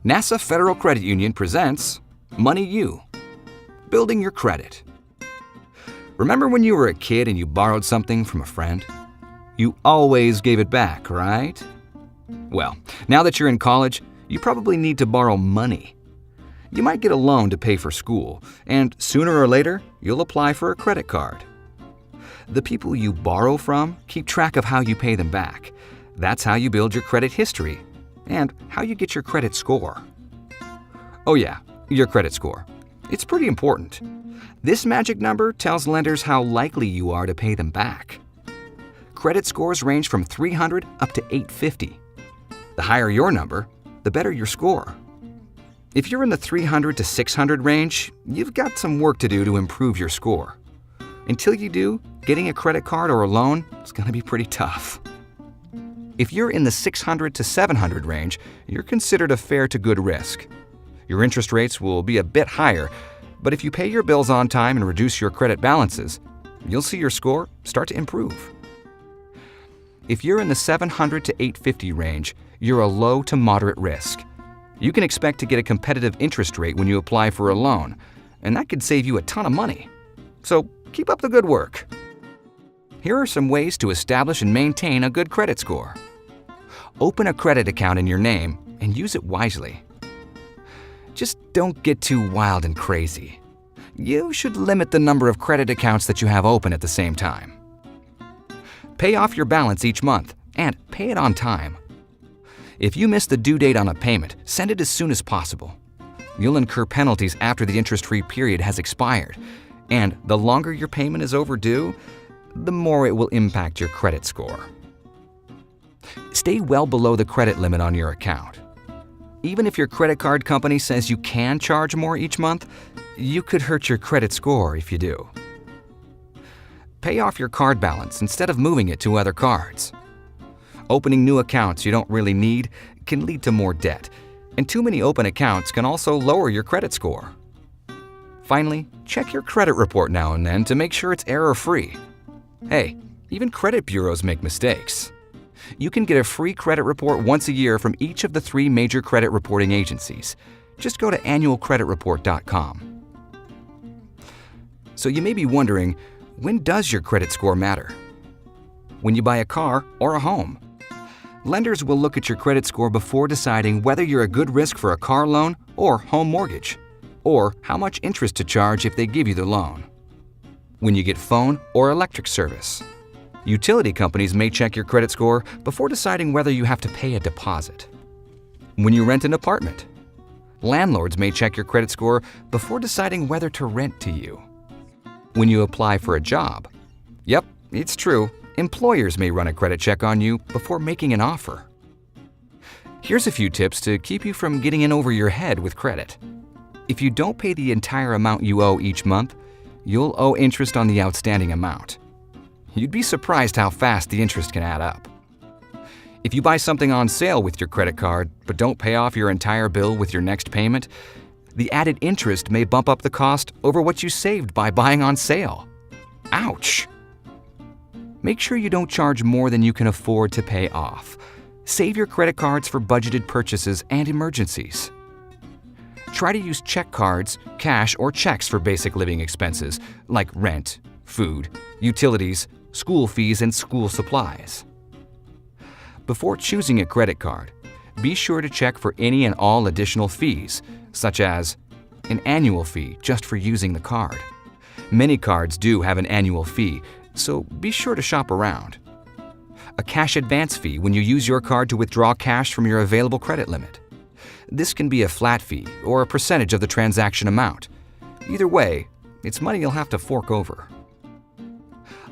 NASA Federal Credit Union presents Money U, Building Your Credit. Remember when you were a kid and you borrowed something from a friend? You always gave it back, right? Well, now that you're in college, you probably need to borrow money. You might get a loan to pay for school, and sooner or later, you'll apply for a credit card. The people you borrow from keep track of how you pay them back. That's how you build your credit history and how you get your credit score. Oh yeah, your credit score. It's pretty important. This magic number tells lenders how likely you are to pay them back. Credit scores range from 300 up to 850. The higher your number, the better your score. If you're in the 300 to 600 range, you've got some work to do to improve your score. Until you do, getting a credit card or a loan is going to be pretty tough. If you're in the 600 to 700 range, you're considered a fair to good risk. Your interest rates will be a bit higher, but if you pay your bills on time and reduce your credit balances, you'll see your score start to improve. If you're in the 700 to 850 range, you're a low to moderate risk. You can expect to get a competitive interest rate when you apply for a loan, and that could save you a ton of money. So keep up the good work. Here are some ways to establish and maintain a good credit score. Open a credit account in your name and use it wisely. Just don't get too wild and crazy. You should limit the number of credit accounts that you have open at the same time. Pay off your balance each month and pay it on time. If you miss the due date on a payment, send it as soon as possible. You'll incur penalties after the interest-free period has expired, and the longer your payment is overdue, the more it will impact your credit score. Stay well below the credit limit on your account. Even if your credit card company says you can charge more each month, you could hurt your credit score if you do. Pay off your card balance instead of moving it to other cards. Opening new accounts you don't really need can lead to more debt, and too many open accounts can also lower your credit score. Finally, check your credit report now and then to make sure it's error-free. Hey, even credit bureaus make mistakes. You can get a free credit report once a year from each of the 3 major credit reporting agencies. Just go to annualcreditreport.com. So you may be wondering, when does your credit score matter? When you buy a car or a home. Lenders will look at your credit score before deciding whether you're a good risk for a car loan or home mortgage, or how much interest to charge if they give you the loan. When you get phone or electric service. Utility companies may check your credit score before deciding whether you have to pay a deposit. When you rent an apartment. Landlords may check your credit score before deciding whether to rent to you. When you apply for a job. Yep, it's true. Employers may run a credit check on you before making an offer. Here's a few tips to keep you from getting in over your head with credit. If you don't pay the entire amount you owe each month, you'll owe interest on the outstanding amount. You'd be surprised how fast the interest can add up. If you buy something on sale with your credit card but don't pay off your entire bill with your next payment, the added interest may bump up the cost over what you saved by buying on sale. Ouch! Make sure you don't charge more than you can afford to pay off. Save your credit cards for budgeted purchases and emergencies. Try to use check cards, cash, or checks for basic living expenses like rent, food, utilities, school fees, and school supplies. Before choosing a credit card, be sure to check for any and all additional fees, such as an annual fee just for using the card. Many cards do have an annual fee, so be sure to shop around. A cash advance fee when you use your card to withdraw cash from your available credit limit. This can be a flat fee or a percentage of the transaction amount. Either way, it's money you'll have to fork over.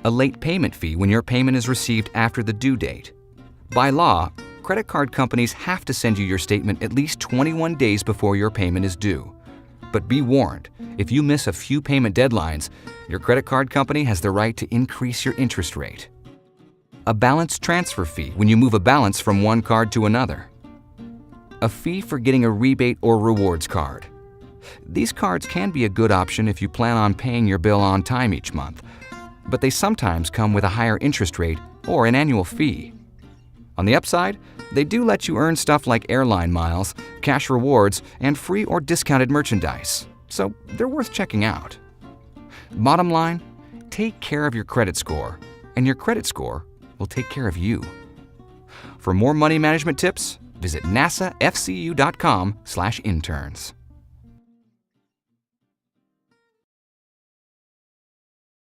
A late payment fee when your payment is received after the due date. By law, credit card companies have to send you your statement at least 21 days before your payment is due. But be warned, if you miss a few payment deadlines, your credit card company has the right to increase your interest rate. A balance transfer fee when you move a balance from one card to another. A fee for getting a rebate or rewards card. These cards can be a good option if you plan on paying your bill on time each month, but they sometimes come with a higher interest rate or an annual fee. On the upside, They do let you earn stuff like airline miles, cash rewards, and free or discounted merchandise, so they're worth checking out. Bottom line, take care of your credit score, and your credit score will take care of you. For more money management tips, visit nasafcu.com/interns.